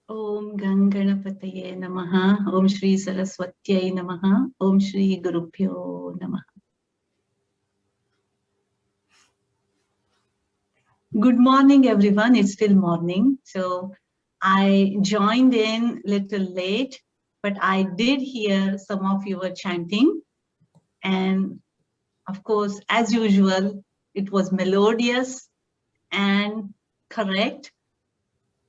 Om Ganganapataye Namaha. Om Shri Saraswatyai Namaha. Om Shri Gurubhyo Namaha. Good morning, everyone. It's still morning. So I joined in a little late, but I did hear some of you were chanting. And of course, as usual, it was melodious and correct.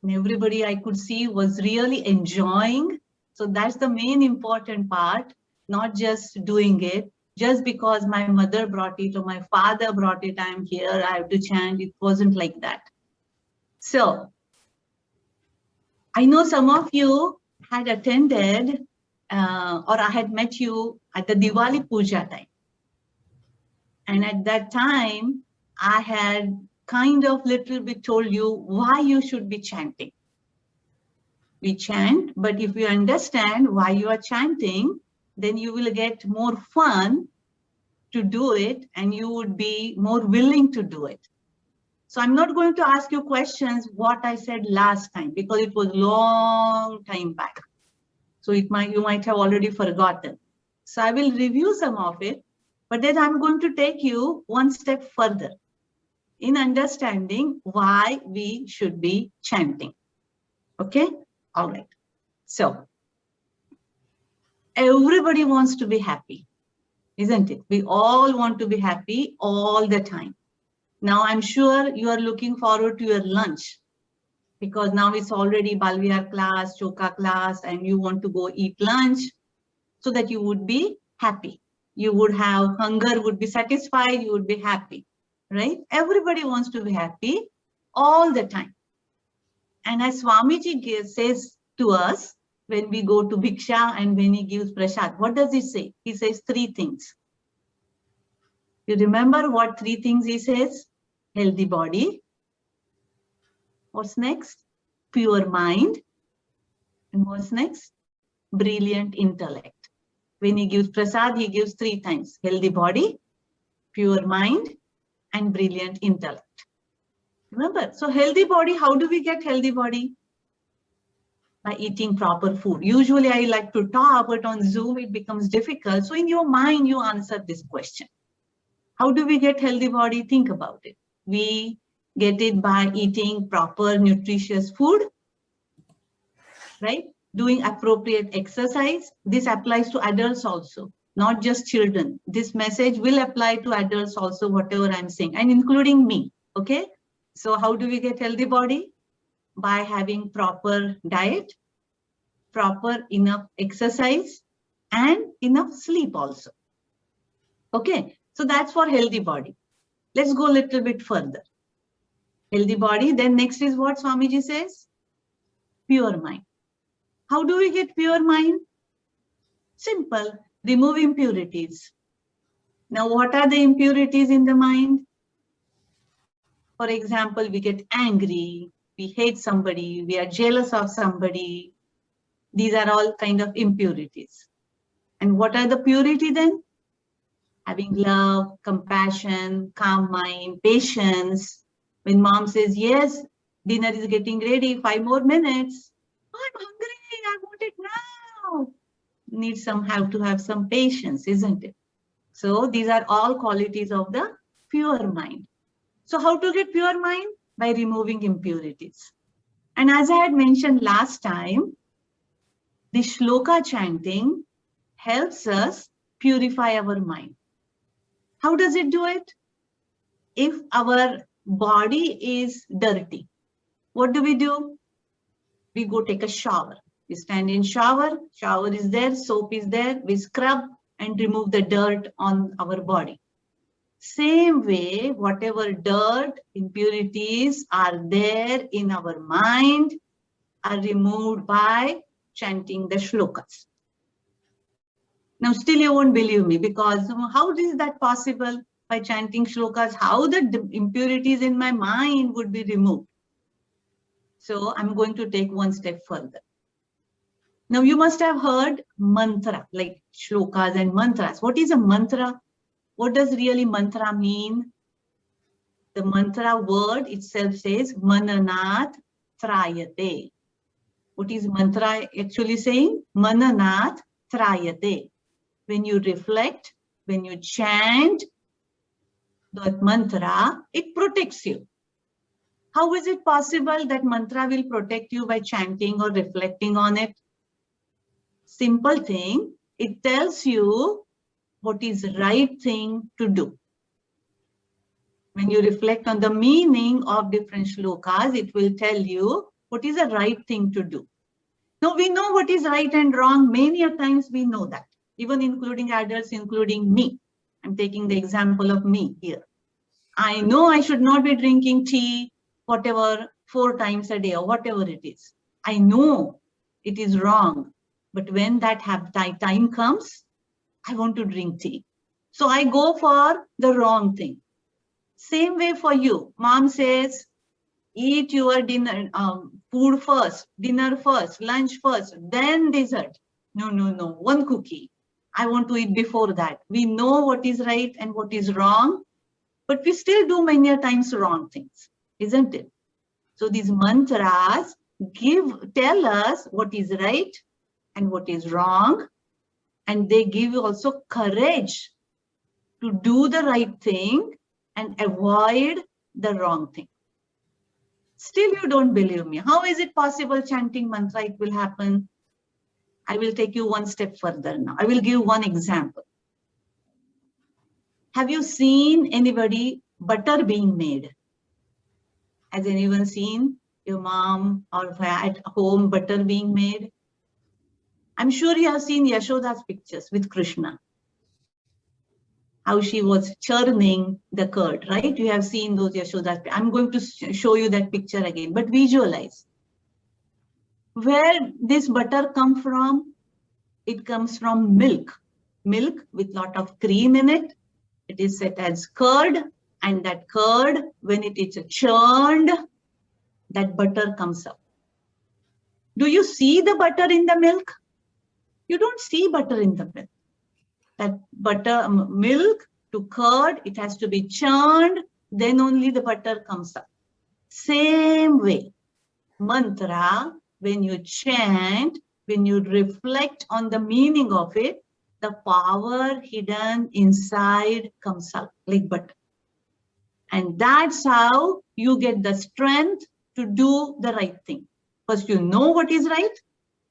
And everybody I could see was really enjoying. So that's the main important part, not just doing it. Just because my mother brought it or my father brought it, I'm here, I have to chant. It wasn't like that. So I know some of you had attended or I had met you at the Diwali Puja time. And at that time, I had kind of little bit told you why you should be chanting. We chant, but if you understand why you are chanting, then you will get more fun to do it and you would be more willing to do it. So I'm not going to ask you questions what I said last time because it was long time back. So you might have already forgotten. So I will review some of it, but then I'm going to take you one step further in understanding why we should be chanting. Okay? All right. So everybody wants to be happy, isn't it? We all want to be happy all the time. Now, I'm sure you are looking forward to your lunch because now it's already Balvihar class, Choka class, and you want to go eat lunch so that you would be happy. You would have hunger, would be satisfied, you would be happy, right? Everybody wants to be happy all the time. And as Swamiji says to us, when we go to Bhiksha and when he gives prasad, what does he say? He says 3 things. You remember what 3 things he says? Healthy body. What's next? Pure mind. And what's next? Brilliant intellect. When he gives prasad, he gives 3 times. Healthy body, pure mind, and brilliant intellect. Remember, so healthy body, how do we get healthy body? By eating proper food. Usually I like to talk, but on Zoom it becomes difficult. So in your mind, you answer this question. How do we get healthy body? Think about it. We get it by eating proper nutritious food, right? Doing appropriate exercise. This applies to adults also, not just children. This message will apply to adults also, whatever I'm saying, and including me, okay? So how do we get healthy body? By having proper diet, proper enough exercise, and enough sleep also. Okay, so that's for healthy body. Let's go a little bit further. Healthy body, then next is what Swamiji says? Pure mind. How do we get pure mind? Simple, remove impurities. Now, what are the impurities in the mind? For example, we get angry, we hate somebody, we are jealous of somebody. These are all kind of impurities. And what are the purity then? Having love, compassion, calm mind, patience. When mom says, yes, dinner is getting ready, 5 more minutes. I'm hungry, I want it now. Have to have some patience, isn't it? So these are all qualities of the pure mind. So how to get pure mind? By removing impurities. And as I had mentioned last time, the shloka chanting helps us purify our mind. How does it do it? If our body is dirty, what do? We go take a shower. We stand in shower is there, soap is there, we scrub and remove the dirt on our body. Same way, whatever dirt, impurities are there in our mind are removed by chanting the shlokas. Now, still you won't believe me because how is that possible? By chanting shlokas, how the impurities in my mind would be removed? So I'm going to take one step further. Now, you must have heard mantra, like shlokas and mantras. What is a mantra? What does really mantra mean? The mantra word itself says Mananat Trayate. What is mantra actually saying? Mananat Trayate. When you reflect, when you chant that mantra, it protects you. How is it possible that mantra will protect you by chanting or reflecting on it? Simple thing, it tells you what is the right thing to do. When you reflect on the meaning of different shlokas, it will tell you what is the right thing to do. Now we know what is right and wrong. Many a times we know that, even including adults, including me. I'm taking the example of me here. I know I should not be drinking tea, whatever, 4 times a day or whatever it is. I know it is wrong. But when that time comes, I want to drink tea. So I go for the wrong thing. Same way for you. Mom says, eat your dinner, food first, dinner first, lunch first, then dessert. No, no, no, one cookie. I want to eat before that. We know what is right and what is wrong, but we still do many times wrong things, isn't it? So these mantras tell us what is right and what is wrong, and they give you also courage to do the right thing and avoid the wrong thing. Still you don't believe me. How is it possible chanting mantra it will happen? I will take you one step further now. I will give one example. Have you seen anybody butter being made? Has anyone seen your mom or at home butter being made? I'm sure you have seen Yashoda's pictures with Krishna. How she was churning the curd, right? You have seen those Yashoda's. I'm going to show you that picture again, but visualize. Where this butter come from? It comes from milk. Milk with lot of cream in it. It is set as curd, and that curd, when it is churned, that butter comes up. Do you see the butter in the milk? You don't see butter in the milk. That butter, milk to curd, it has to be churned, then only the butter comes up. Same way, mantra, when you chant, when you reflect on the meaning of it, the power hidden inside comes out like butter. And that's how you get the strength to do the right thing. First, you know what is right,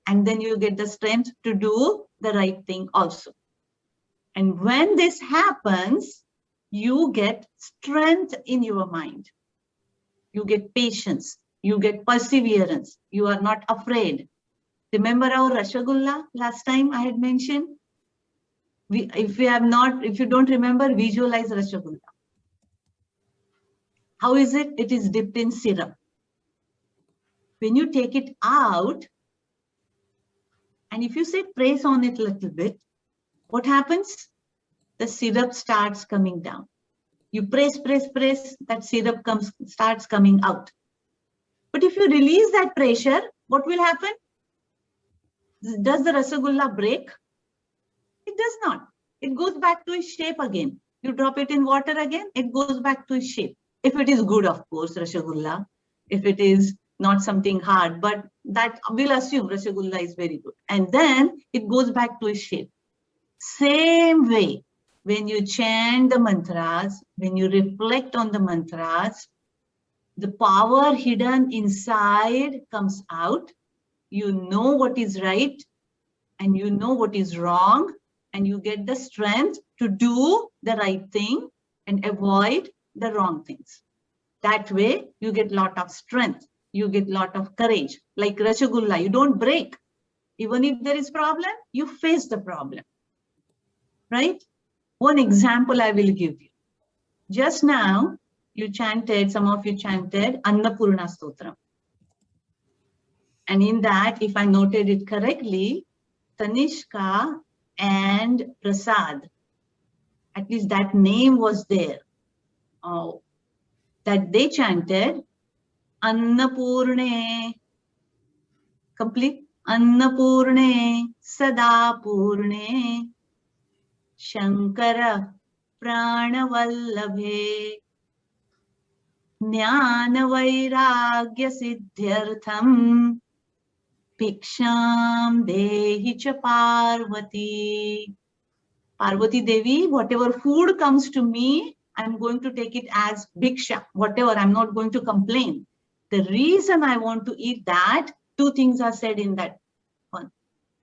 and then you get the strength to do the right thing also. And when this happens, you get strength in your mind. You get patience. You get perseverance. You are not afraid. Remember our Rasgulla last time I had mentioned? If you don't remember, visualize Rasgulla. How is it? It is dipped in syrup. When you take it out, and if you say press on it a little bit, what happens? The syrup starts coming down. You press, that syrup starts coming out. But if you release that pressure, what will happen? Does the Rasgulla break? It does not. It goes back to its shape again. You drop it in water again, it goes back to its shape. If it is good, of course, Rasgulla. If it is not something hard, but that we'll assume Rasgulla is very good. And then it goes back to its shape. Same way, when you chant the mantras, when you reflect on the mantras, the power hidden inside comes out. You know what is right and you know what is wrong, and you get the strength to do the right thing and avoid the wrong things. That way, you get lot of strength. You get lot of courage. Like Rasgulla, you don't break. Even if there is problem, you face the problem. Right? One example I will give you. Just now, some of you chanted Annapurna Stotram. And in that, if I noted it correctly, Tanishka and Prasad, at least that name was there, that they chanted Annapurne, complete, Annapurne, Sadapurne, Shankara Pranavallabhe. Jnana Vairagya Siddhyartham Bhiksham Dehi Cha Parvati. Parvati Devi, whatever food comes to me, I'm going to take it as bhiksha, whatever, I'm not going to complain. The reason I want to eat that, two things are said in that one.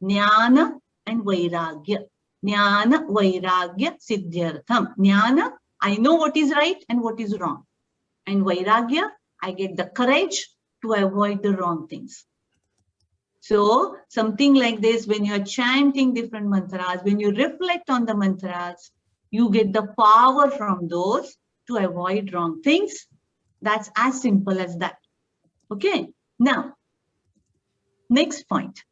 Jnana and Vairagya. Jnana Vairagya Siddhyartham. Jnana, I know what is right and what is wrong. And Vairagya, I get the courage to avoid the wrong things. So something like this, when you're chanting different mantras, when you reflect on the mantras, you get the power from those to avoid wrong things. That's as simple as that. Okay. Now, next point.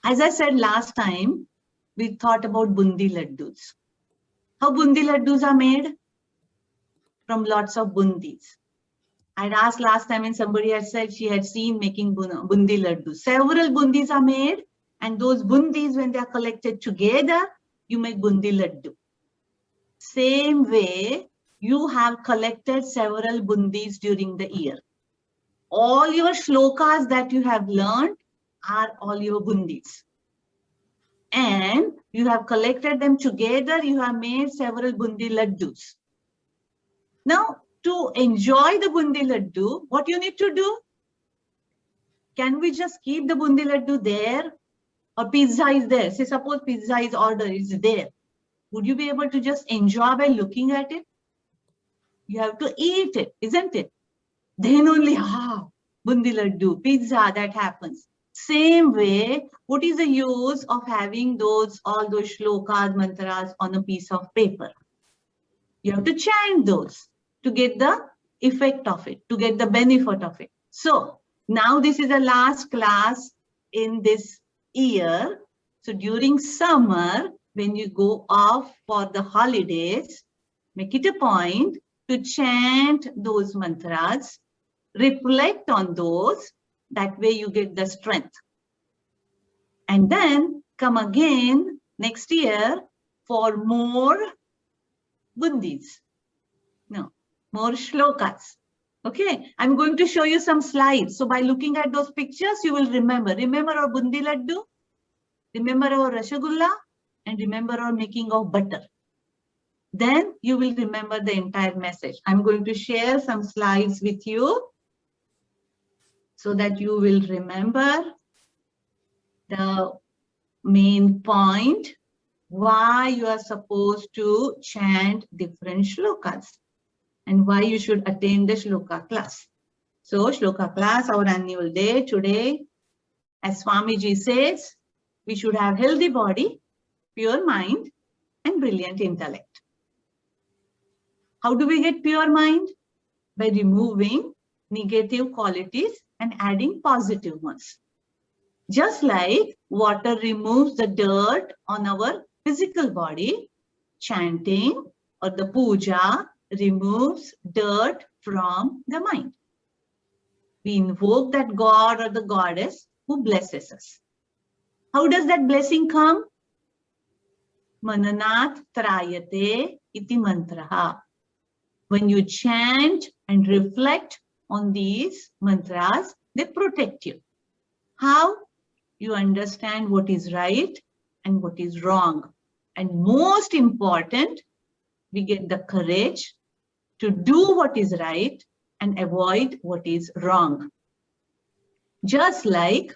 As I said last time, we thought about bundi laddus. How bundi laddus are made? From lots of bundis. I'd asked last time and somebody had said she had seen making bundi laddu. Several bundis are made, and those bundis, when they are collected together, you make bundi laddu. Same way, you have collected several bundis during the year. All your shlokas that you have learned are all your bundis. And you have collected them together, you have made several bundi laddus. Now, to enjoy the bundi laddu, what you need to do? Can we just keep the bundi laddu there? Or pizza is there. Say suppose pizza is ordered, it's there. Would you be able to just enjoy by looking at it? You have to eat it, isn't it? Then only, bundi laddu, pizza, that happens. Same way, what is the use of having all those shlokas, mantras on a piece of paper? You have to chant those to get the effect of it, to get the benefit of it. So now this is the last class in this year. So during summer, when you go off for the holidays, make it a point to chant those mantras, reflect on those, that way you get the strength. And then come again next year for more bundis. No, more shlokas. Okay, I'm going to show you some slides. So by looking at those pictures, you will remember. Remember our bundi laddu, remember our rasgulla, and remember our making of butter. Then you will remember the entire message. I'm going to share some slides with you so that you will remember the main point, why you are supposed to chant different shlokas and why you should attend the shloka class. So shloka class, our annual day today, as Swamiji says, we should have healthy body, pure mind, and brilliant intellect. How do we get pure mind? By removing negative qualities and adding positive ones. Just like water removes the dirt on our physical body, chanting or the puja removes dirt from the mind. We invoke that god or the goddess who blesses us. How does that blessing come? Mananat trayate iti mantraha. When you chant and reflect on these mantras, they protect you. How? You understand what is right and what is wrong. And most important, we get the courage to do what is right and avoid what is wrong. Just like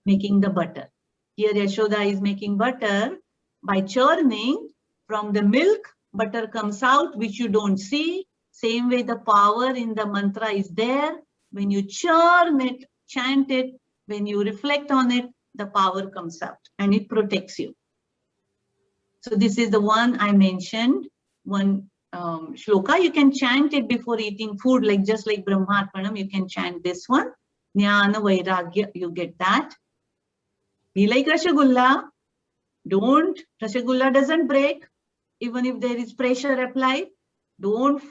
making the butter. Here Yashoda is making butter. By churning, from the milk, butter comes out, which you don't see. Same way the power in the mantra is there. When you churn it, chant it, when you reflect on it, the power comes out and it protects you. So this is the one I mentioned, one shloka. You can chant it before eating food, like just like Brahmarpanam, you can chant this one. Jnana Vairagya, you get that. Be like Rasgulla. Rasgulla doesn't break, even if there is pressure applied. Don't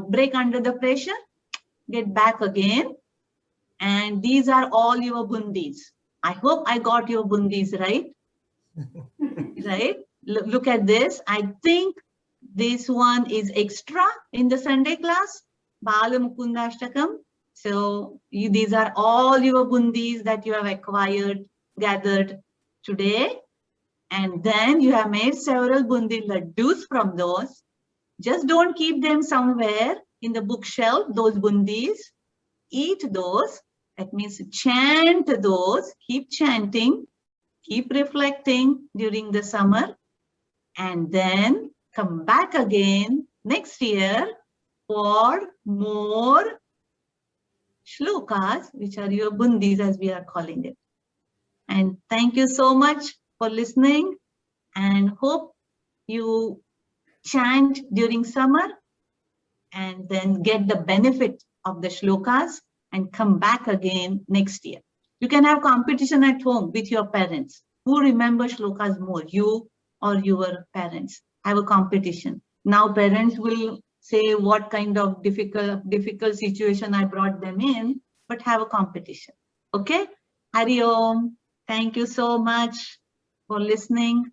break under the pressure. Get back again. And these are all your bundis. I hope I got your bundis right. Right? Look at this. I think This one is extra in the Sunday class, Bala Mukundashtakam. So these are all your bundis that you have acquired, gathered today. And then you have made several bundi laddus from those. Just don't keep them somewhere in the bookshelf, those bundis. Eat those. That means chant those. Keep chanting. Keep reflecting during the summer. And then come back again next year for more shlokas, which are your bundis as we are calling it. And thank you so much for listening, and hope you chant during summer and then get the benefit of the shlokas and come back again next year. You can have competition at home with your parents. Who remembers shlokas more, you or your parents? Have a competition. Now parents will say what kind of difficult situation I brought them in, but have a competition. Okay? Hari Om. Thank you so much for listening.